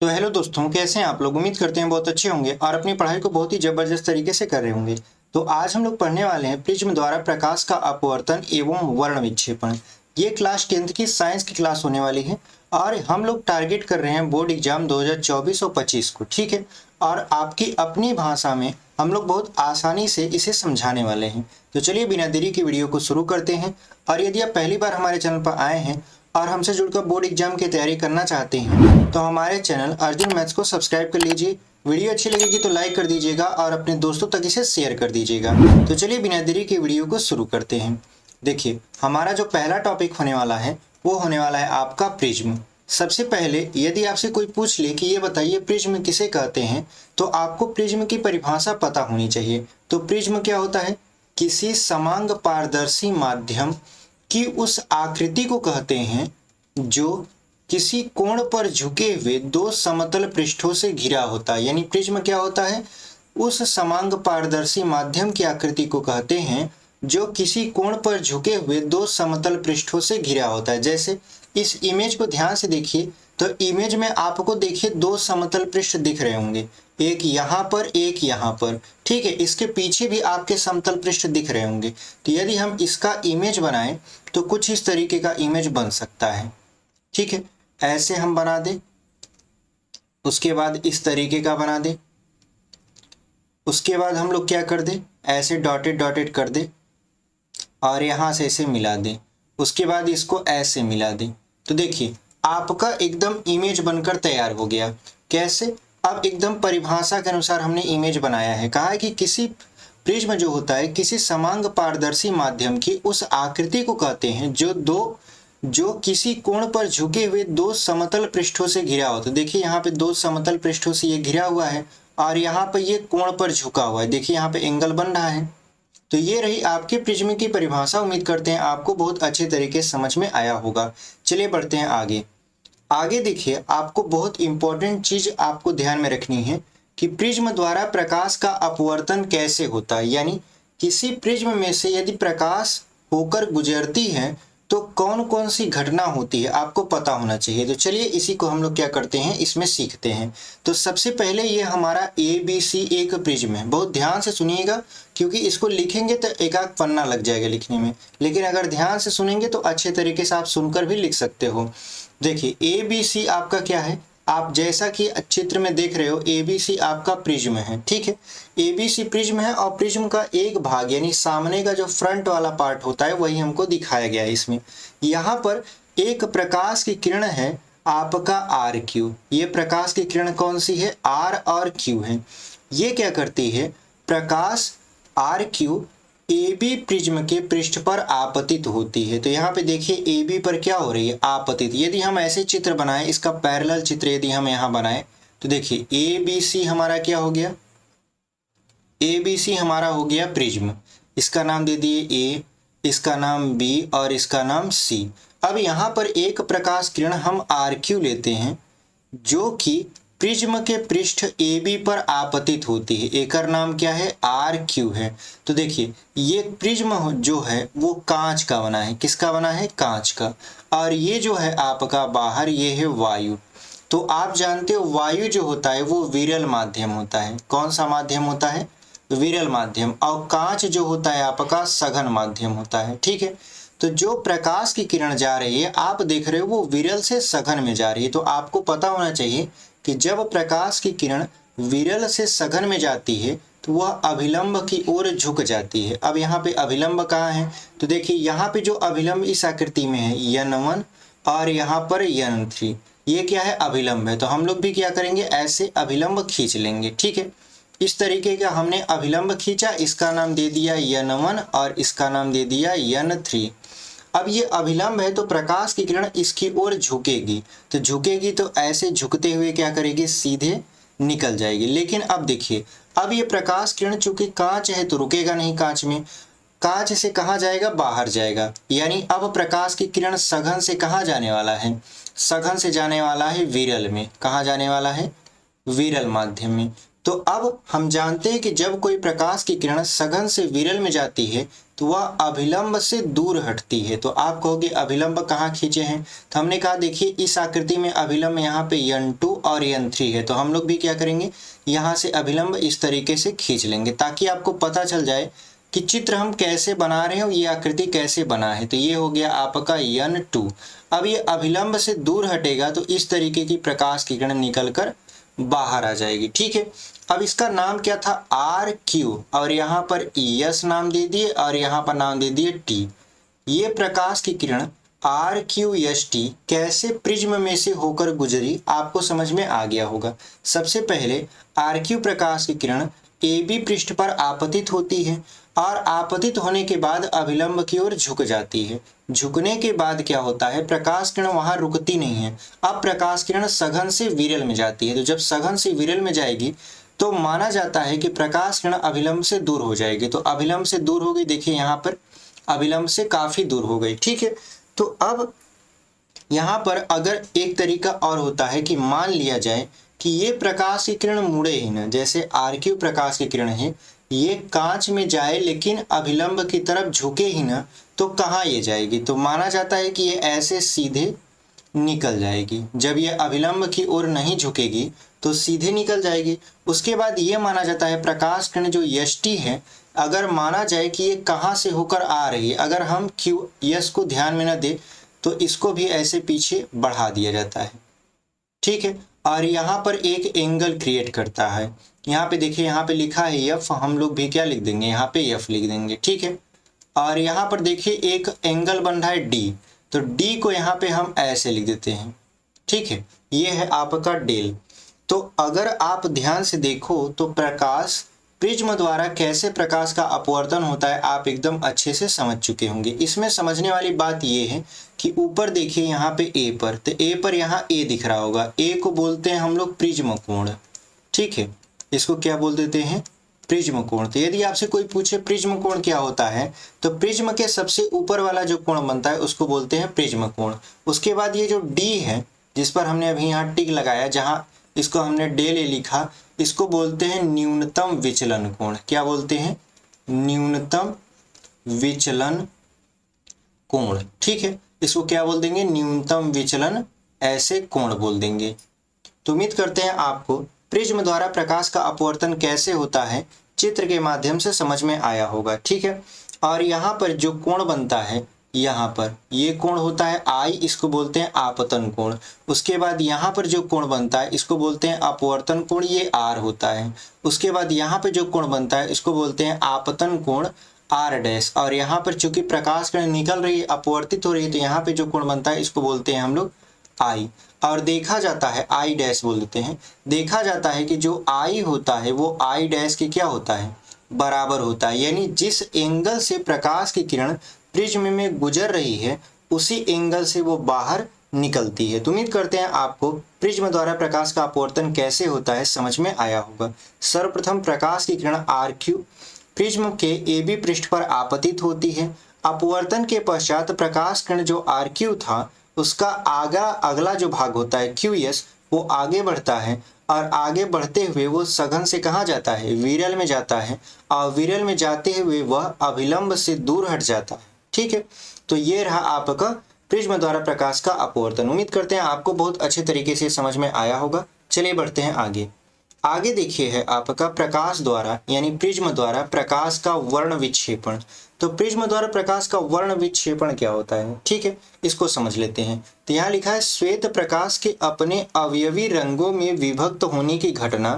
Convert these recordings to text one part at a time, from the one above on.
तो हेलो दोस्तों, कैसे हैं आप लोग। उम्मीद करते हैं बहुत अच्छे होंगे और अपनी पढ़ाई को बहुत ही जबरदस्त तरीके से कर रहे होंगे। तो आज हम लोग पढ़ने वाले हैं प्रिज्म द्वारा प्रकाश का अपवर्तन एवं वर्ण विक्षेपण। ये क्लास 10th की साइंस की क्लास होने वाली है और हम लोग टारगेट कर रहे हैं बोर्ड एग्जाम 2024 और 25 को, ठीक है। और आपकी अपनी भाषा में हम लोग बहुत आसानी से इसे समझाने वाले हैं। तो चलिए बिना देरी की वीडियो को शुरू करते हैं। और यदि आप पहली बार हमारे चैनल पर आए हैं और हमसे जुड़कर बोर्ड एग्जाम की तैयारी करना चाहते हैं तो हमारे चैनल अर्जुन मैथ्स को सब्सक्राइब कर लीजिए। वीडियो अच्छी लगेगी तो लाइक कर दीजिएगा और अपने दोस्तों तक इसे शेयर कर दीजिएगा। तो चलिए बिना देरी के वीडियो को शुरू करते हैं। देखिए, हमारा जो पहला टॉपिक होने वाला है वो होने वाला है आपका प्रिज्म। सबसे पहले यदि आपसे कोई पूछ ले कि ये बताइए प्रिज्म किसे कहते हैं, तो आपको प्रिज्म की परिभाषा पता होनी चाहिए। तो प्रिज्म क्या होता है? किसी समांग पारदर्शी माध्यम की उस आकृति को कहते हैं जो किसी कोण पर झुके हुए दो समतल पृष्ठों से घिरा होता है। यानी प्रिज्म क्या होता है? उस समांग पारदर्शी माध्यम की आकृति को कहते हैं जो किसी कोण पर झुके हुए दो समतल पृष्ठों से घिरा होता है। जैसे इस इमेज को ध्यान से देखिए तो इमेज में आपको देखिए दो समतल पृष्ठ दिख रहे होंगे, एक यहाँ पर एक यहाँ पर, ठीक है। इसके पीछे भी आपके समतल पृष्ठ दिख रहे होंगे। तो यदि हम इसका इमेज बनाएं तो कुछ इस तरीके का इमेज बन सकता है, ठीक है। ऐसे हम बना दें, उसके बाद इस तरीके का बना दें, उसके बाद हम लोग क्या कर दें, ऐसे डॉटेड डॉटेड कर दें और यहाँ से इसे मिला दें, उसके बाद इसको ऐसे मिला दें। तो देखिए आपका एकदम इमेज बनकर तैयार हो गया। कैसे? अब एकदम परिभाषा के अनुसार हमने इमेज बनाया है। कहा है कि किसी प्रिज्म जो होता है किसी समांग पारदर्शी माध्यम की उस आकृति को कहते हैं जो किसी कोण पर झुके हुए दो समतल पृष्ठों से घिरा हो। तो देखिए यहाँ पे दो समतल पृष्ठों से ये घिरा हुआ है और यहाँ पे ये कोण पर झुका हुआ है। देखिए यहाँ पे एंगल बन रहा है। तो ये रही आपके प्रिज्म की परिभाषा। उम्मीद करते हैं आपको बहुत अच्छे तरीके से समझ में आया होगा। चलिए बढ़ते हैं आगे। आगे देखिए, आपको बहुत इंपॉर्टेंट चीज आपको ध्यान में रखनी है कि प्रिज्म द्वारा प्रकाश का अपवर्तन कैसे होता है। यानी किसी प्रिज्म में से यदि प्रकाश होकर गुजरती है तो कौन कौन सी घटना होती है आपको पता होना चाहिए। तो चलिए इसी को हम लोग क्या करते हैं, इसमें सीखते हैं। तो सबसे पहले ये हमारा ABC एक प्रिज्म है। बहुत ध्यान से सुनिएगा क्योंकि इसको लिखेंगे तो एक आध पन्ना लग जाएगा लिखने में, लेकिन अगर ध्यान से सुनेंगे तो अच्छे तरीके से आप सुनकर भी लिख सकते हो। देखिए ABC आपका क्या है, आप जैसा कि चित्र में देख रहे हो ABC आपका प्रिज्म है, ठीक है। ABC प्रिज्म है और प्रिज्म का एक भाग यानी सामने का जो फ्रंट वाला पार्ट होता है वही हमको दिखाया गया है इसमें। यहाँ पर एक प्रकाश की किरण है आपका RQ। ये प्रकाश की किरण कौन सी है? R और Q है। ये क्या करती है? प्रकाश RQ AB प्रिज्म के पृष्ठ पर आपतित होती है। तो यहाँ पे देखिए AB पर क्या हो रही है? आपतित। यदि हम ऐसे चित्र बनाएं, इसका पैरेलल चित्र यदि हम यहाँ बनाएं तो देखिए ABC हमारा क्या हो गया? ABC हमारा हो गया प्रिज्म। इसका नाम दे दिए A, इसका नाम B और इसका नाम C। अब यहाँ पर एक प्रकाश किरण हम RQ लेते हैं जो कि प्रिज्म के पृष्ठ AB पर आपतित होती है। एक नाम क्या है? RQ है। तो देखिए ये प्रिज्म जो है वो कांच का बना है। किसका बना है? कांच का। और ये जो है आपका बाहर ये है वायु। तो आप जानते हो वायु जो होता है वो विरल माध्यम होता है। कौन सा माध्यम होता है? विरल माध्यम। और कांच जो होता है आपका सघन माध्यम होता है, ठीक है। तो जो प्रकाश की किरण जा रही है आप देख रहे हो वो विरल से सघन में जा रही है। तो आपको पता होना चाहिए कि जब प्रकाश की किरण विरल से सघन में जाती है तो वह अभिलंब की ओर झुक जाती है। अब यहाँ पे अभिलंब कहाँ है? तो देखिए यहाँ पे जो अभिलंब इस आकृति में है N1 और यहाँ पर N3, ये क्या है? अभिलंब है। तो हम लोग भी क्या करेंगे, ऐसे अभिलंब खींच लेंगे, ठीक है। इस तरीके का हमने अभिलंब खींचा, इसका नाम दे दिया N1 और इसका नाम दे दिया N3। अब ये अभिलंब है तो प्रकाश की किरण इसकी ओर झुकेगी। तो झुकेगी तो ऐसे झुकते हुए क्या करेगी? सीधे निकल जाएगी। लेकिन अब देखिए, अब ये प्रकाश किरण चूंकि कांच है तो रुकेगा नहीं कांच में। कांच से कहाँ जाएगा? बाहर जाएगा। यानी अब प्रकाश की किरण सघन से कहाँ जाने वाला है? सघन से जाने वाला है विरल में। कहाँ जाने वाला है? विरल माध्यम में। तो अब हम जानते हैं कि जब कोई प्रकाश की किरण सघन से विरल में जाती है तो वह अभिलंब से दूर हटती है। तो आप कहोगे अभिलंब कहाँ खींचे हैं, तो हमने कहा देखिए इस आकृति में अभिलंब यहाँ पे n2 और n3 है, तो हम लोग भी क्या करेंगे, यहाँ से अभिलंब इस तरीके से खींच लेंगे ताकि आपको पता चल जाए कि चित्र हम कैसे बना रहे हैं और ये आकृति कैसे बना है। तो ये हो गया आपका n2। अब ये अभिलंब से दूर हटेगा तो इस तरीके की प्रकाश की किरण निकल कर बाहर आ जाएगी। ठीक है, अब इसका नाम क्या था, RQ, और यहाँ पर ES नाम दे दिए और यहाँ पर नाम दे दिए T। ये प्रकाश की किरण RQST कैसे प्रिज्म में से होकर गुजरी आपको समझ में आ गया होगा। सबसे पहले RQ प्रकाश की किरण AB पृष्ठ पर आपतित होती है और आपतित होने के बाद अभिलंब की ओर झुक जाती है। झुकने के बाद क्या होता है, प्रकाश किरण वहां रुकती नहीं है, अब प्रकाश किरण सघन से विरल में जाती है। तो जब सघन से विरल में जाएगी तो माना जाता है कि प्रकाश किरण अभिलंब से दूर हो जाएगी। तो अभिलंब से दूर हो गई, देखिए यहाँ पर अभिलंब से काफी दूर हो गई। ठीक है, तो अब यहाँ पर अगर एक तरीका और होता है कि मान लिया जाए कि ये प्रकाश की किरण मुड़े ही ना, जैसे RQ प्रकाश की किरण है, ये कांच में जाए लेकिन अभिलंब की तरफ झुके ही ना, तो कहाँ ये जाएगी, तो माना जाता है कि ये ऐसे सीधे निकल जाएगी। जब ये अभिलंब की ओर नहीं झुकेगी तो सीधे निकल जाएगी। उसके बाद ये माना जाता है प्रकाश किरण जो यष्टि है, अगर माना जाए कि ये कहाँ से होकर आ रही है, अगर हम यश को ध्यान में न दे तो इसको भी ऐसे पीछे बढ़ा दिया जाता है। ठीक है, और यहाँ पर एक एंगल क्रिएट करता है। यहाँ पे देखिए, यहाँ पे लिखा है F, हम लोग भी क्या लिख देंगे, यहाँ पे F लिख देंगे। ठीक है, और यहाँ पर देखिए एक एंगल बन रहा है D, तो D को यहाँ पे हम ऐसे लिख देते हैं। ठीक है, ये है आपका डेल। तो अगर आप ध्यान से देखो तो प्रकाश प्रिज्म द्वारा कैसे प्रकाश का अपवर्तन होता है आप एकदम अच्छे से समझ चुके होंगे। इसमें समझने वाली बात ये है कि ऊपर देखिए यहाँ पे A पर, तो A पर यहाँ A दिख रहा होगा, A को बोलते हैं हम लोग प्रिज्म कोण। ठीक है, इसको क्या बोल देते हैं, प्रिज्म कोण। तो यदि आपसे कोई पूछे प्रिज्म कोण क्या होता है, तो प्रिज्म के सबसे ऊपर वाला जो कोण बनता है उसको बोलते हैं प्रिज्म कोण। उसके बाद ये जो D है जिस पर हमने अभी यहाँ टिक लगाया, जहाँ इसको हमने डेल लिखा, इसको बोलते हैं न्यूनतम विचलन कोण। क्या बोलते हैं, न्यूनतम विचलन कोण। ठीक है, इसको क्या बोल देंगे, न्यूनतम विचलन ऐसे कोण बोल देंगे। तो उम्मीद करते हैं आपको प्रिज्म द्वारा प्रकाश का अपवर्तन कैसे होता है चित्र के माध्यम से समझ में आया होगा। ठीक है, और यहाँ पर जो कोण बनता है, यहाँ पर ये कोण होता है I, इसको बोलते हैं आपतन कोण। उसके बाद यहाँ पर जो कोण बनता है इसको बोलते हैं अपवर्तन कोण, ये R होता है। उसके बाद यहाँ पर जो कोण बनता है इसको बोलते हैं आपतन कोण R डैश, और यहाँ पर चूंकि प्रकाश किरण निकल रही है, अपवर्तित हो रही है, तो यहाँ पे जो कोण बनता है इसको बोलते हैं हम लोग I। और देखा जाता है I डैश बोल देते हैं, देखा जाता है कि जो I होता है वो I डैश के क्या होता है, बराबर होता है। यानी जिस एंगल से प्रकाश की किरण प्रिज्म में गुजर रही है उसी एंगल से वो बाहर निकलती है। तो उम्मीद करते हैं आपको प्रिज्म द्वारा प्रकाश का अपवर्तन कैसे होता है समझ में आया होगा। सर्वप्रथम प्रकाश की किरण RQ प्रिज्म के AB पृष्ठ पर आपतित होती है। अपवर्तन के पश्चात प्रकाश किरण जो RQ था उसका अगला जो भाग होता है QS, वो आगे बढ़ता है और आगे बढ़ते हुए वो सघन से कहाँ जाता है, विरल में जाता है, और विरल में जाते हुए वह अभिलंब से दूर हट जाता है। ठीक है, तो ये रहा आपका प्रिज्म द्वारा प्रकाश का अपवर्तन। उम्मीद करते हैं आपको बहुत अच्छे तरीके से समझ में आया होगा। चलिए बढ़ते हैं आगे। आगे देखिए है आपका प्रकाश द्वारा यानी प्रिज्म द्वारा प्रकाश का वर्ण विक्षेपण। तो प्रिज्म द्वारा प्रकाश का वर्ण विक्षेपण क्या होता है, ठीक है, इसको समझ लेते हैं। तो यहाँ लिखा है श्वेत प्रकाश के अपने अवयवी रंगों में विभक्त होने की घटना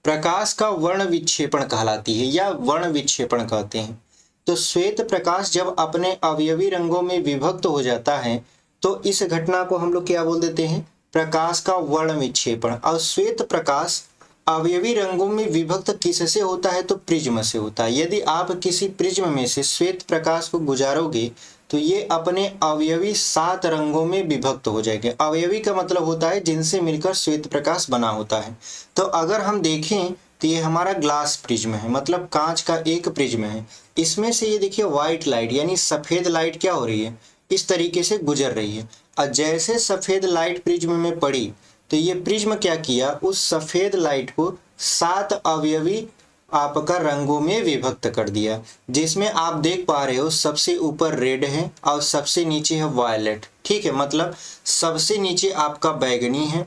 प्रकाश का वर्ण विक्षेपण कहलाती है या वर्ण विक्षेपण कहते हैं। तो श्वेत प्रकाश जब अपने अवयवी रंगों में विभक्त हो जाता है तो इस घटना को हम लोग क्या बोल देते हैं, प्रकाश का वर्ण विक्षेपण। और श्वेत प्रकाश अवयवी रंगों में विभक्त किससे होता है, तो प्रिज्म से होता है। यदि आप किसी प्रिज्म में से श्वेत प्रकाश को गुजारोगे तो ये अपने अवयवी 7 रंगों में विभक्त हो जाएंगे। अवयवी का मतलब होता है जिनसे मिलकर श्वेत प्रकाश बना होता है। तो अगर हम देखें तो ये हमारा ग्लास प्रिज्म है, मतलब कांच का एक प्रिज्म है। इसमें से ये देखिए व्हाइट लाइट यानी सफेद लाइट क्या हो रही है, इस तरीके से गुजर रही है। और जैसे सफेद लाइट प्रिज्म में पड़ी तो ये प्रिज्म क्या किया, उस सफेद लाइट को 7 अवयवी आपका रंगों में विभक्त कर दिया, जिसमें आप देख पा रहे हो सबसे ऊपर रेड है और सबसे नीचे है वायलेट। ठीक है, मतलब सबसे नीचे आपका बैगनी है,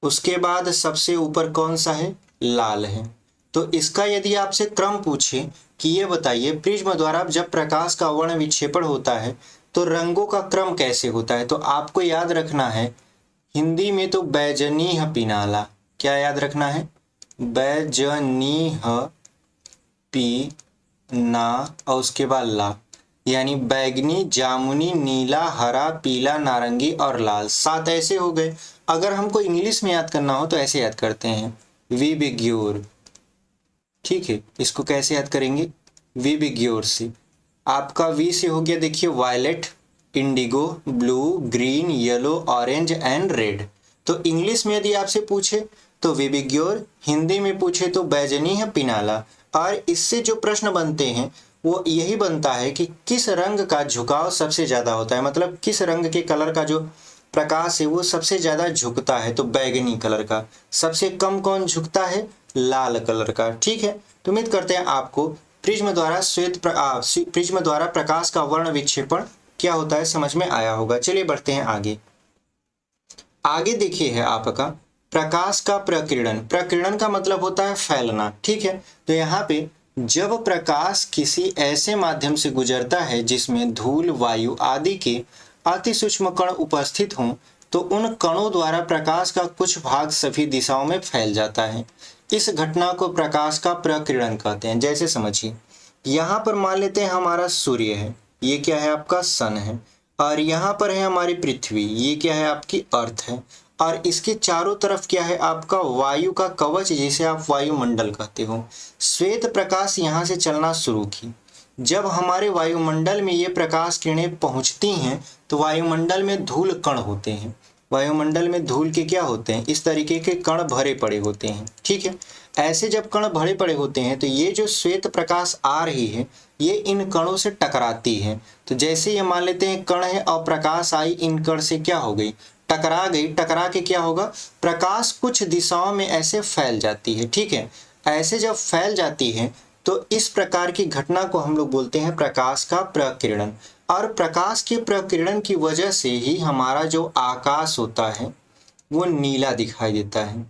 उसके बाद सबसे ऊपर कौन सा है, लाल है। तो इसका यदि आपसे क्रम पूछे कि ये बताइए प्रिज्म द्वारा जब प्रकाश का वर्ण विक्षेपण होता है तो रंगों का क्रम कैसे होता है, तो आपको याद रखना है हिंदी में तो बैजनीह पिनाला, क्या याद रखना है, बैजनीह पीना और उसके बाद ला, यानी बैगनी, जामुनी, नीला, हरा, पीला, नारंगी और लाल, 7 ऐसे हो गए। अगर हमको इंग्लिश में याद करना हो तो ऐसे याद करते हैं, वी बिग्योर। ठीक है, इसको कैसे याद करेंगे, वी बिग्योर से। आपका वी से हो गया देखिए violet, indigo, blue, green, yellow, orange and red. तो इंग्लिश में यदि आपसे पूछे तो वी बिग्योर, हिंदी में पूछे तो बैजनी है पिनाला। और इससे जो प्रश्न बनते हैं वो यही बनता है कि किस रंग का झुकाव सबसे ज्यादा होता है, मतलब किस रंग के कलर का जो प्रकाश है वो सबसे ज्यादा झुकता है, तो बैगनी कलर का। सबसे कम कौन झुकता है, लाल कलर का। ठीक है, तो उम्मीद करते हैं आपको प्रिज्म द्वारा प्रकाश का वर्ण विक्षेपण क्या होता है समझ में आया होगा। चलिए बढ़ते हैं आगे। आगे देखिए है आपका प्रकाश का प्रकीर्णन। प्रकीर्णन का मतलब होता है फैलना। ठीक है, तो यहाँ पे जब प्रकाश किसी ऐसे माध्यम से गुजरता है जिसमें धूल, वायु आदि के अति सूक्ष्म कण उपस्थित हों तो उन कणों द्वारा प्रकाश का कुछ भाग सभी दिशाओं में फैल जाता है। इस घटना को प्रकाश का प्रकीर्णन कहते हैं। जैसे समझिए, यहाँ पर मान लेते हैं हमारा सूर्य है, ये क्या है आपका सन है, और यहाँ पर है हमारी पृथ्वी, ये क्या है आपकी अर्थ है, और इसके चारों तरफ क्या है आपका वायु का कवच, जिसे आप वायुमंडल कहते हो। श्वेत प्रकाश यहाँ से चलना शुरू की। जब हमारे वायुमंडल में ये प्रकाश किरणें पहुंचती हैं तो वायुमंडल में धूल कण होते हैं। वायुमंडल में धूल के क्या होते हैं, इस तरीके के कण भरे पड़े होते हैं। ठीक है, ऐसे जब कण भरे पड़े होते हैं तो ये जो श्वेत प्रकाश आ रही है ये इन कणों से टकराती है। तो जैसे ये मान लेते हैं कण है और प्रकाश आई, इन कण से क्या हो गई, टकरा गई। टकरा के क्या होगा, प्रकाश कुछ दिशाओं में ऐसे फैल जाती है। ठीक है, ऐसे जब फैल जाती है तो इस प्रकार की घटना को हम लोग बोलते हैं प्रकाश का प्रकीर्णन। और प्रकाश के प्रकीर्णन की वजह से ही हमारा जो आकाश होता है वो नीला दिखाई देता है।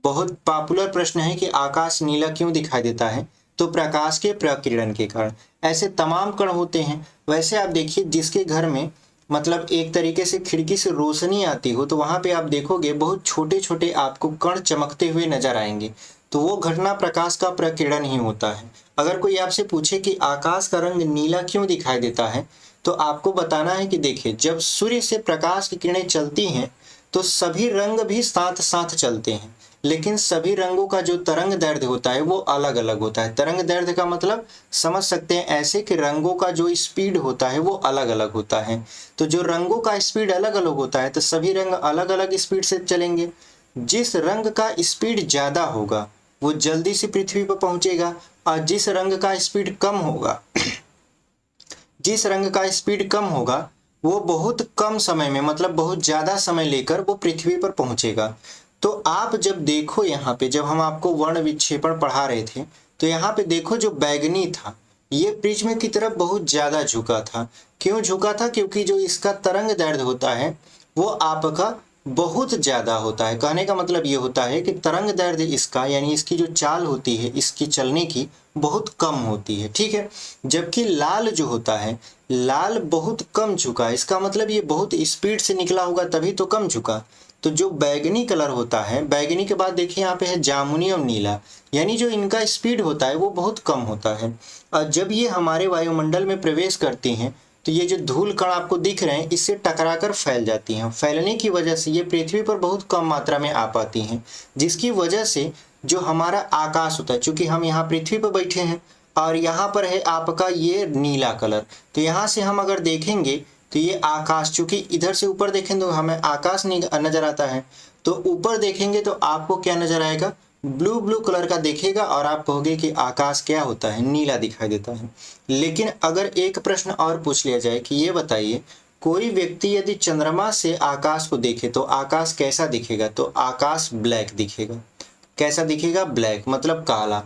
बहुत पॉपुलर प्रश्न है कि आकाश नीला क्यों दिखाई देता है, तो प्रकाश के प्रकीर्णन के कारण। ऐसे तमाम कण होते हैं। वैसे आप देखिए जिसके घर में मतलब एक तरीके से खिड़की से रोशनी आती हो तो वहां पे आप देखोगे बहुत छोटे छोटे आपको कण चमकते हुए नजर आएंगे, तो वो घटना प्रकाश का प्रकीर्णन ही होता है। अगर कोई आपसे पूछे कि आकाश का रंग नीला क्यों दिखाई देता है तो आपको बताना है कि देखिए जब सूर्य से प्रकाश की किरणें चलती हैं तो सभी रंग भी साथ साथ चलते हैं, लेकिन सभी रंगों का जो तरंग दैर्ध्य होता है वो अलग अलग होता है। तरंग दैर्ध्य का मतलब समझ सकते हैं ऐसे कि रंगों का जो स्पीड होता है वो अलग अलग होता है। तो जो रंगों का स्पीड अलग अलग होता है तो सभी रंग अलग अलग स्पीड से चलेंगे। जिस रंग का स्पीड ज्यादा होगा वो जल्दी से पृथ्वी पर पहुंचेगा, और जिस रंग का स्पीड कम होगा जिस रंग का स्पीड कम होगा वो बहुत कम समय में मतलब बहुत ज्यादा समय लेकर वो पृथ्वी पर पहुंचेगा। तो आप जब देखो यहाँ पे जब हम आपको वर्ण विक्षेपण पढ़ा रहे थे तो यहाँ पे देखो जो बैगनी था ये प्रिज्म की तरफ बहुत ज्यादा झुका था। क्यों झुका था, क्योंकि जो इसका तरंग दैर्ध्य होता है वो आपका बहुत ज्यादा होता है। कहने का मतलब ये होता है कि तरंग दैर्ध्य इसका यानी इसकी जो चाल होती है इसकी चलने की बहुत कम होती है। ठीक है, जबकि लाल जो होता है लाल बहुत कम झुका, इसका मतलब ये बहुत स्पीड से निकला होगा तभी तो कम झुका। तो जो बैगनी कलर होता है, बैगनी के बाद देखिए यहाँ पे है जामुनी और नीला, यानी जो इनका स्पीड होता है वो बहुत कम होता है। और जब ये हमारे वायुमंडल में प्रवेश करती हैं तो ये जो धूल कण आपको दिख रहे हैं इससे टकराकर फैल जाती हैं। फैलने की वजह से ये पृथ्वी पर बहुत कम मात्रा में आ पाती हैं, जिसकी वजह से जो हमारा आकाश होता है, चूंकि हम यहाँ पृथ्वी पर बैठे हैं और यहाँ पर है आपका ये नीला कलर, तो यहाँ से हम अगर देखेंगे तो ये आकाश, चूंकि इधर से ऊपर देखें तो हमें आकाश नहीं नजर आता है, तो ऊपर देखेंगे तो आपको क्या नजर आएगा, ब्लू ब्लू कलर का देखेगा और आप कहोगे कि आकाश क्या होता है, नीला दिखाई देता है। लेकिन अगर एक प्रश्न और पूछ लिया जाए कि ये बताइए कोई व्यक्ति यदि चंद्रमा से आकाश को देखे तो आकाश कैसा दिखेगा, तो आकाश ब्लैक दिखेगा। कैसा दिखेगा? ब्लैक, मतलब काला।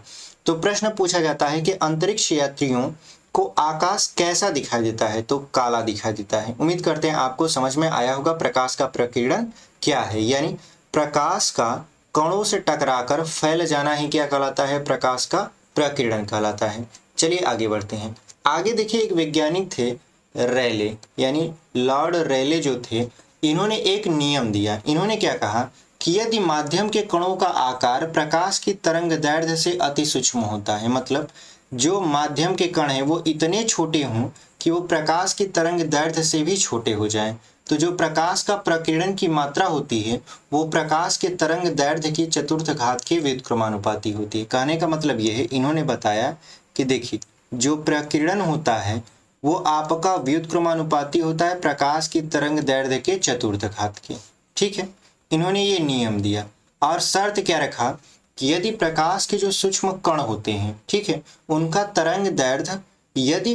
तो प्रश्न पूछा जाता है कि अंतरिक्ष यात्रियों को आकाश कैसा दिखाई देता है? तो काला दिखाई देता है। उम्मीद करते हैं आपको समझ में आया होगा प्रकाश का प्रकीर्णन क्या है, यानी प्रकाश का कणों से टकराकर फैल जाना ही क्या कहलाता है? प्रकाश का प्रकीर्णन कहलाता है। चलिए आगे बढ़ते हैं। आगे देखिए, एक वैज्ञानिक थे रेले, यानी लॉर्ड रेले जो थे, इन्होंने एक नियम दिया। इन्होंने क्या कहा कि यदि माध्यम के कणों का आकार प्रकाश की तरंग दैर्ध्य से अति सूक्ष्म होता है, मतलब जो माध्यम के कण हैं वो इतने छोटे हों कि वो प्रकाश की तरंग दैर्ध्य से भी छोटे हो जाएं, तो जो प्रकाश का प्रकीर्णन की मात्रा होती है वो प्रकाश के तरंग दैर्ध्य की चतुर्थ घात के व्युत्क्रमानुपाती होती है। कहने का मतलब ये है, इन्होंने बताया कि देखिए जो प्रकीर्णन होता है वो आपका व्युत्क्रमानुपाती होता है प्रकाश की तरंग दैर्ध्य के चतुर्थ घात के। ठीक है, इन्होंने ये नियम दिया और शर्त क्या रखा कि यदि प्रकाश के जो सूक्ष्म कण होते हैं, ठीक है, उनका तरंग दैर्ध्य यदि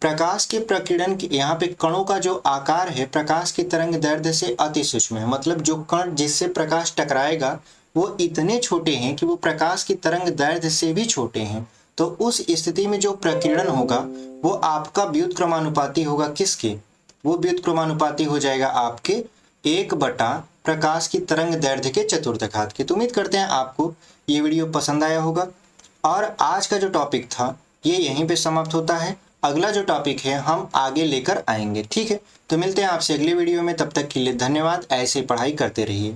प्रकाश के प्रकीर्णन के यहाँ पे कणों का जो आकार है प्रकाश की तरंग दैर्ध्य से अति सूक्ष्म है, मतलब जो कण जिससे प्रकाश टकराएगा वो इतने छोटे हैं कि वो प्रकाश की तरंग दैर्ध्य से भी छोटे हैं, तो उस स्थिति में जो प्रकीर्णन होगा वो आपका व्युत्क्रमानुपाती होगा। किसके? वो व्युत्क्रमानुपाती हो जाएगा आपके 1 बटा प्रकाश की तरंग दैर्ध्य के चतुर्थ घात के। तो उम्मीद करते हैं आपको ये वीडियो पसंद आया होगा और आज का जो टॉपिक था ये यहीं पे समाप्त होता है। अगला जो टॉपिक है हम आगे लेकर आएंगे। ठीक है, तो मिलते हैं आपसे अगले वीडियो में, तब तक के लिए धन्यवाद। ऐसे पढ़ाई करते रहिए।